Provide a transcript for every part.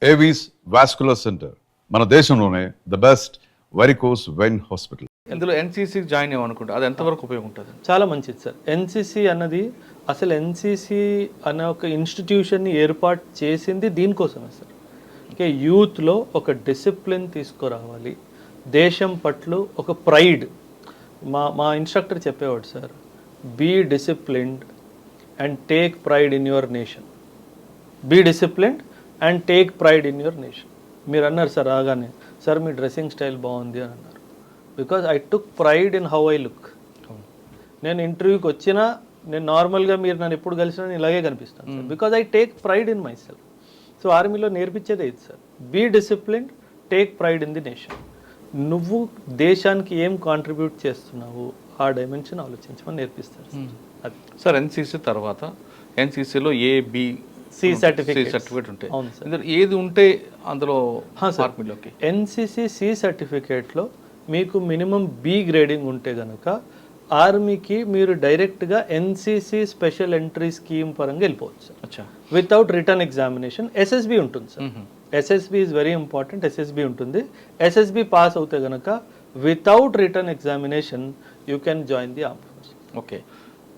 Avis vascular centre మన దేశంలోనే the best varicose vein hospital. ఇందులో ఎన్సీసీ జాయిన్ అవ్వనుకుంటా, అది ఎంతవరకు ఉపయోగం ఉంటుంది? చాలా మంచిది సార్. ఎన్సీసీ అన్నది అసలు ఎన్సీసీ అనే ఒక ఇన్స్టిట్యూషన్ని ఏర్పాటు చేసింది దీనికోసమే సార్. ఓకే, యూత్లో ఒక డిసిప్లిన్ తీసుకురావాలి, దేశం పట్ల ఒక ప్రైడ్. మా ఇన్స్ట్రక్టర్ చెప్పేవాడు sir, be disciplined and take pride in your nation. Be disciplined and take pride in your nation. మీరు అన్నారు సార్ రాగానే, సార్ మీ డ్రెస్సింగ్ స్టైల్ బాగుంది అని అన్నారు. Because I took pride in how I look. నేను ఇంటర్వ్యూకి వచ్చినా, నేను నార్మల్గా మీరు నన్ను ఎప్పుడు కలిసినా నేను ఇలాగే కనిపిస్తాను sir, because I take pride in myself. So ఆర్మీలో నేర్పించేదే ఇది sir, be disciplined, take pride in the nation. నువ్వు దేశానికి ఏం కాంట్రిబ్యూట్ చేస్తున్నావు ఆ డైమెన్షన్ ఆలోచించమని నేర్పిస్తారు అది సార్. ఎన్సీసీ తర్వాత ఎన్సీసీలో సి సర్టిఫికేట్ ఉంటాయి. ఏది ఉంటే అందులో ఆర్మీలోకి? ఎన్సీసీ సి సర్టిఫికేట్లో మీకు మినిమం బి గ్రేడింగ్ ఉంటే కనుక ఆర్మీకి మీరు డైరెక్ట్గా ఎన్సీసీ స్పెషల్ ఎంట్రీ స్కీమ్ పరంగా వెళ్ళిపోవచ్చు sir, without written examination. SSB ఉంటుంది sir, SSB is very important. SSB ఉంటుంది. ఎస్ఎస్బి పాస్ అవుతే కనుక without written examination you can join the arm force. Okay,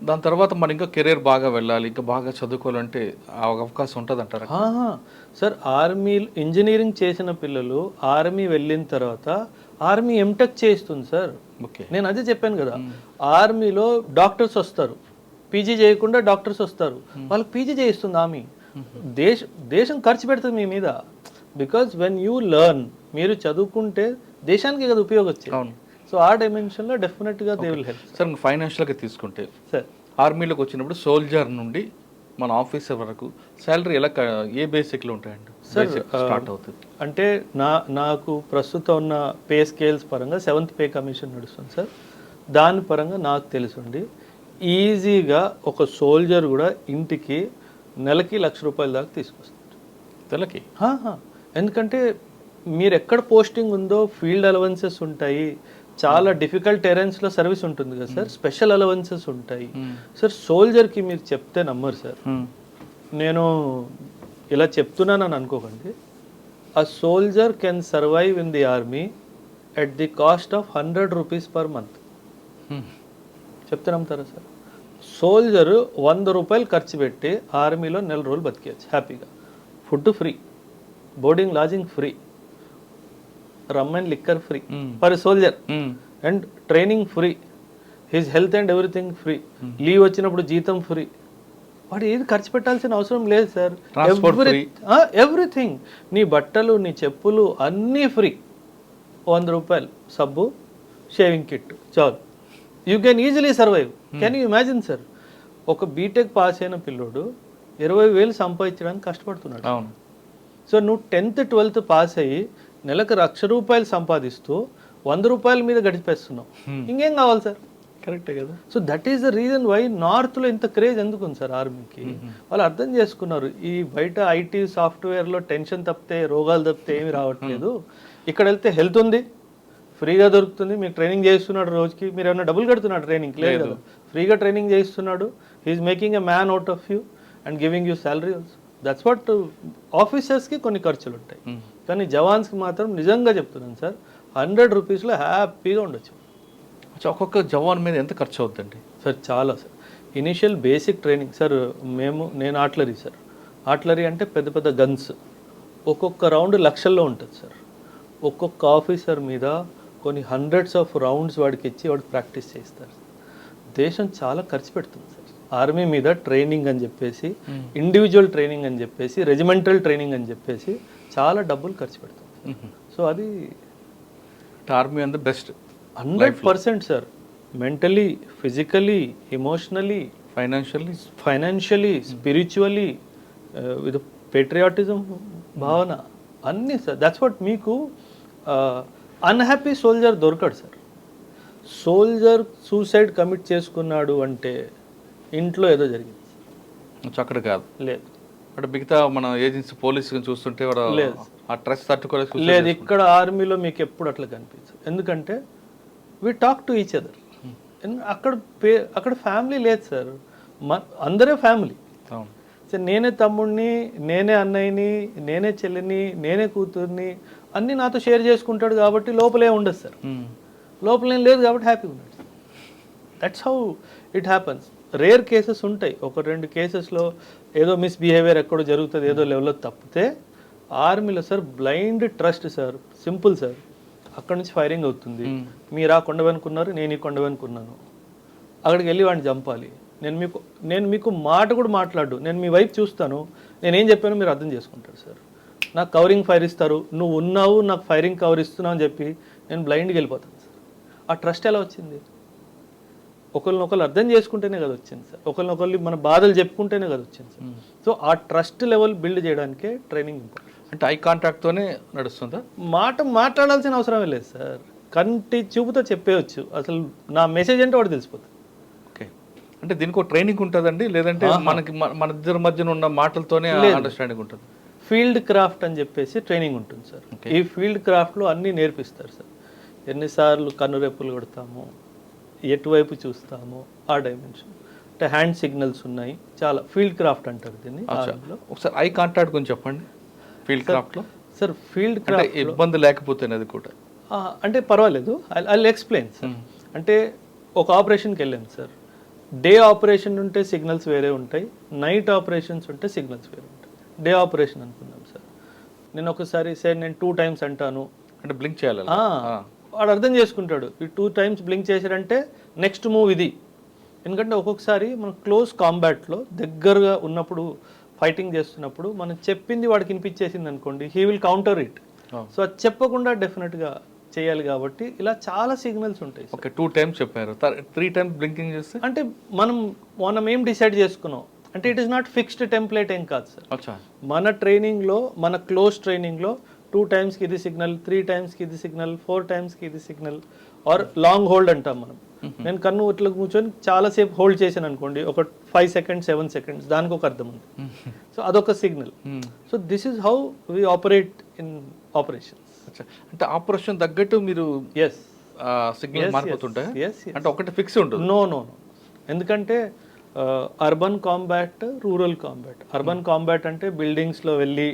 దాని తర్వాత మరి ఇంకా కెరీర్ బాగా వెళ్ళాలి, ఇంకా బాగా చదువుకోవాలంటే అవకాశం ఉంటుంది అంటారా? సార్, ఆర్మీ ఇంజనీరింగ్ చేసిన పిల్లలు ఆర్మీ వెళ్ళిన తర్వాత ఆర్మీ ఎంటెక్ చేస్తుంది సార్. ఓకే, నేను అదే చెప్పాను కదా, ఆర్మీలో డాక్టర్స్ వస్తారు, పీజీ చేయకుండా డాక్టర్స్ వస్తారు, వాళ్ళకి పీజీ చేయిస్తుంది ఆర్మీ. దేశం ఖర్చు పెడుతుంది మీ మీద. బికాజ్ వెన్ యూ లెర్న్, మీరు చదువుకుంటే దేశానికి కదా ఉపయోగం వచ్చేది. అవును. సో ఆ డైమెన్షన్లో డెఫినెట్గా దే విల్ హెల్ప్. సార్, ఫైనాన్షియల్గా తీసుకుంటే సార్, ఆర్మీలోకి వచ్చినప్పుడు సోల్జర్ నుండి మన ఆఫీసర్ వరకు శాలరీ ఎలా, ఏ బేసిక్లో ఉంటాయండి? సార్ స్టార్ట్ అవుతుంది అంటే నాకు ప్రస్తుతం ఉన్న పే స్కేల్స్ పరంగా 7th పే కమిషన్ నడుస్తుంది సార్. దాని పరంగా నాకు తెలుసుండి ఈజీగా ఒక సోల్జర్ కూడా ఇంటికి నెలకి ₹1,00,000 దాకా తీసుకొస్తారు నెలకి. ఎందుకంటే మీరు ఎక్కడ పోస్టింగ్ ఉందో ఫీల్డ్ అలవెన్సెస్ ఉంటాయి, చాలా డిఫికల్ట్ టెరెన్స్లో సర్వీస్ ఉంటుంది కదా సార్, స్పెషల్ అలవెన్సెస్ ఉంటాయి సార్. సోల్జర్కి మీరు చెప్తే నమ్మరు సార్, నేను ఇలా చెప్తున్నానని అనుకోకండి. అ soldier can survive in the army at the cost of ₹100 per month. చెప్తే నమ్ముతారా సార్? సోల్జర్ ₹100 ఖర్చు పెట్టి ఆర్మీలో 4 రోజులు బతికేయచ్చు హ్యాపీగా. Food free, boarding lodging free, rum and liquor free for soldier, and training free, his health and everything free, leave వచ్చినప్పుడు జీతం free. వాడు ఏది ఖర్చు పెట్టాల్సిన అవసరం లేదు సార్. ఎవ్రీథింగ్, నీ బట్టలు, నీ చెప్పులు అన్నీ ఫ్రీ. ₹100 సబ్బు, షేవింగ్ కిట్ చాలు, you can easily survive. Can you imagine sir, ఒక బీటెక్ పాస్ అయిన పిల్లోడు 20,000 సంపాదించడానికి కష్టపడుతున్నాడు. అవును. సో నువ్వు 10th 12th పాస్ అయ్యి నెలకు ₹1,00,000 సంపాదిస్తూ ₹100 మీద గడిపేస్తున్నావు. ఇంకేం కావాలి సార్? కరెక్టే కదా. So that is the reason why నార్త్లో ఇంత క్రేజ్ ఎందుకు ఉంది సార్ ఆర్మీకి. వాళ్ళు అర్థం చేసుకున్నారు, ఈ బయట ఐటీ సాఫ్ట్వేర్లో టెన్షన్ తప్పితే, రోగాలు తప్పితే ఏమి రావట్లేదు. ఇక్కడ వెళ్తే హెల్త్ ఉంది, ఫ్రీగా దొరుకుతుంది, మీకు ట్రైనింగ్ చేస్తున్నాడు, రోజుకి మీరు ఏమైనా డబ్బులు కడుతున్నాడు ట్రైనింగ్ లేదు కదా, ఫ్రీగా ట్రైనింగ్ చేస్తున్నాడు. He is making a man out of you and giving you salary also. That's what. ఆఫీసర్స్కి కొన్ని ఖర్చులు ఉంటాయి, కానీ జవాన్స్కి మాత్రం నిజంగా చెప్తున్నాను సార్, ₹100లో హ్యాపీగా ఉండొచ్చు. ఒక్కొక్క జవాన్ మీద ఎంత ఖర్చు అవుతుందండి సార్? చాలా sir. Initial basic training sir, నేను ఆర్టిలరీ సార్. ఆర్టిలరీ అంటే పెద్ద పెద్ద గన్స్, ఒక్కొక్క రౌండ్ లక్షల్లో ఉంటుంది సార్. ఒక్కొక్క ఆఫీసర్ మీద కొన్ని హండ్రెడ్స్ ఆఫ్ రౌండ్స్ వాడికి ఇచ్చి వాడికి ప్రాక్టీస్ చేస్తారు. దేశం చాలా ఖర్చు పెడుతుంది సార్ ఆర్మీ మీద. ట్రైనింగ్ అని చెప్పేసి, ఇండివిజువల్ ట్రైనింగ్ అని చెప్పేసి, రెజిమెంటల్ ట్రైనింగ్ అని చెప్పేసి చాలా డబ్బులు ఖర్చు పెడుతుంది. సో అది army and best 100% sir. Mentally, physically, emotionally, financially, spiritually, with patriotism భావన అన్నీ సార్. That's what. మీకు అన్హ్యాపీ సోల్జర్ దొరకడు సార్. సోల్జర్ సూసైడ్ కమిట్ చేసుకున్నాడు అంటే ఇంట్లో ఏదో జరిగింది. అక్కడ కాదు, లేదు. అంటే మిగతా మన ఏజెన్సీ పోలీసు చూస్తుంటే లేదు, ఆ ట్రెస్ తట్టుకోలేదు. లేదు, ఇక్కడ ఆర్మీలో మీకు ఎప్పుడు అట్లా కనిపించదు. ఎందుకంటే we talk to each other. అక్కడ ఫ్యామిలీ లేదు సార్, అందరే ఫ్యామిలీ. సార్ నేనే తమ్ముడిని, నేనే అన్నయ్యని, నేనే చెల్లిని, నేనే కూతుర్ని అన్నీ నాతో షేర్ చేసుకుంటాడు కాబట్టి లోపలే ఉండదు సార్. లోపలేం లేదు కాబట్టి హ్యాపీగా ఉన్నాడు. That's how it happens. Rare cases ఉంటాయి, 1-2 కేసెస్లో ఏదో మిస్బిహేవియర్ ఎక్కడో జరుగుతుంది, ఏదో లెవెల్లో తప్పితే ఆర్మీలో sir blind trust sir. Simple sir, అక్కడ నుంచి ఫైరింగ్ అవుతుంది, మీరు ఆ కొండ వెనుకున్నారు, నేను ఈ కొండ వెనుకున్నాను, అక్కడికి వెళ్ళి వాడిని చంపాలి. నేను మీకు మాట కూడా మాట్లాడు, నేను మీ వైపు చూస్తాను, నేనేం చెప్పానో మీరు అర్థం చేసుకుంటారు సార్. నాకు కవరింగ్ ఫైర్ ఇస్తారు, నువ్వు ఉన్నావు నాకు ఫైరింగ్ కవర్ ఇస్తున్నావు అని చెప్పి నేను బ్లైండ్కి వెళ్ళిపోతాను సార్. ఆ ట్రస్ట్ ఎలా వచ్చింది? ఒకరినొకరు అర్థం చేసుకుంటేనే కదా వచ్చింది సార్. ఒకరినొకరు మన బాధలు చెప్పుకుంటేనే కదా వచ్చింది సార్. సో ఆ ట్రస్ట్ లెవెల్ బిల్డ్ చేయడానికే ట్రైనింగ్ ఇంపార్టెంట్. అంటే ఐ కాంటాక్ట్తోనే నడుస్తుందా? మాట్లాడాల్సిన అవసరమే లేదు సార్, కంటి చూపుతో చెప్పేయచ్చు. అసలు నా మెసేజ్ అంటే వాడు తెలిసిపోతుంది. ఓకే, అంటే దీనికి ఒక ట్రైనింగ్ ఉంటుందండి, లేదంటే మనకి మన ఇద్దరి మధ్యన ఉన్న మాటలతోనే అండర్స్టాండింగ్ ఉంటుంది? ఫీల్డ్ క్రాఫ్ట్ అని చెప్పేసి ట్రైనింగ్ ఉంటుంది సార్. ఈ ఫీల్డ్ క్రాఫ్ట్లో అన్నీ నేర్పిస్తారు సార్. ఎన్నిసార్లు కన్నురెప్పులు కొడతాము, ఎటువైపు చూస్తాము, ఆ డైమెన్షన్. అంటే హ్యాండ్ సిగ్నల్స్ ఉన్నాయి, చాలా ఫీల్డ్ క్రాఫ్ట్ అంటారు దీన్ని. ఒకసారి ఐ కాంటాక్ట్ గురించి చెప్పండి. ఫీల్డ్ క్రాఫ్ట్లో సార్, ఫీల్డ్ క్రాఫ్ట్ ఇబ్బంది లేకపోతే అది కూడా అంటే పర్వాలేదు, ఐ ఎక్స్ప్లెయిన్ సార్. అంటే ఒక ఆపరేషన్కి వెళ్ళాను సార్, డే ఆపరేషన్ ఉంటే సిగ్నల్స్ వేరే ఉంటాయి, నైట్ ఆపరేషన్స్ ఉంటే సిగ్నల్స్ వేరే ఉంటాయి. డే ఆపరేషన్ అనుకున్నాం సార్, నేను ఒకసారి సార్ నేను 2 times అంటాను అంటే బ్లింక్ చేయాలి, వాడు అర్థం చేసుకుంటాడు. ఈ 2 times బ్లింక్ చేశారంటే నెక్స్ట్ మూవ్ ఇది. ఎందుకంటే ఒక్కొక్కసారి మనం క్లోజ్ కాంబాట్లో దగ్గరగా ఉన్నప్పుడు, ఫైటింగ్ చేస్తున్నప్పుడు మనం చెప్పింది వాడికి వినిపించేసింది అనుకోండి, he will counter it. So అది చెప్పకుండా డెఫినెట్గా చేయాలి కాబట్టి ఇలా చాలా సిగ్నల్స్ ఉంటాయి. ఓకే, 2 times చెప్పారు, 3 times బ్లింకింగ్ చేస్తే అంటే మనం ఏం డిసైడ్ చేసుకున్నాం అంటే it is not fixed template ఏం కాదు సార్. మన ట్రైనింగ్లో, మన క్లోజ్ ట్రైనింగ్లో 2 timesకి ఇది సిగ్నల్, 3 timesకి ఇది సిగ్నల్, 4 timesకి ఇది సిగ్నల్, ఆర్ లాంగ్ హోల్డ్ అంటాం మనం. నేను కన్ను ఇట్లా కూర్చొని చాలాసేపు హోల్డ్ చేశాను అనుకోండి, ఒక 5 seconds 7 seconds, దానికి ఒక అర్థం ఉంది. సో అదొక signal. So this is how we operate in operations. అంటే ఆపరేషన్ తగ్గట్టు మీరు సిగ్నల్ మారిపోతుంటాయి అంటే ఒకటి ఫిక్స్ ఉంటుంది? నో, ఎందుకంటే urban combat, rural combat. Urban combat అంటే బిల్డింగ్స్లో వెళ్ళి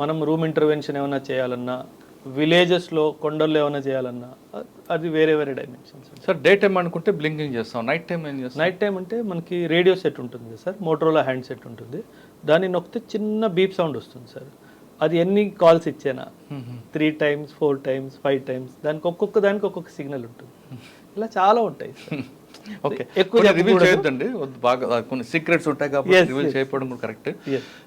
మనం రూమ్ ఇంటర్వెన్షన్ ఏమైనా చేయాలన్నా, విలేజెస్లో కొండల్లో ఏమైనా చేయాలన్నా అది వేరే డైమెన్షన్స్. సార్ డే టైం అనుకుంటే బ్లింకింగ్ చేస్తాం, నైట్ టైం ఏం చేస్తాం? నైట్ టైం అంటే మనకి రేడియో సెట్ ఉంటుంది కదా సార్, మోటరోలా హ్యాండ్ సెట్ ఉంటుంది, దాన్ని నొక్కితే చిన్న బీప్ సౌండ్ వస్తుంది సార్. అది ఎన్ని కాల్స్ ఇచ్చానా, 3 times 4 times 5 times, దానికి ఒక్కొక్క సిగ్నల్ ఉంటుంది. ఇలా చాలా ఉంటాయి సార్. ఓకే, ఎక్కువ రివీల్ చేయొద్దండి, బాగా కొన్ని సీక్రెట్స్ ఉంటాయి కాబట్టి రివీల్ చేయకపోవడం కూడా కరెక్ట్.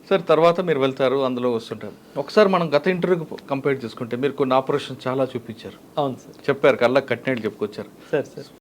సార్ తర్వాత మీరు వెళ్తారు, అందులో వస్తుంటారు. ఒకసారి మనం గత ఇంటర్వ్యూకి కంపేర్ చేసుకుంటే మీరు కొన్ని ఆపరేషన్ చాలా చూపించారు. అవును సార్, చెప్పారు, కళ్ళకి కట్టినట్టు చెప్పుకొచ్చారు సార్.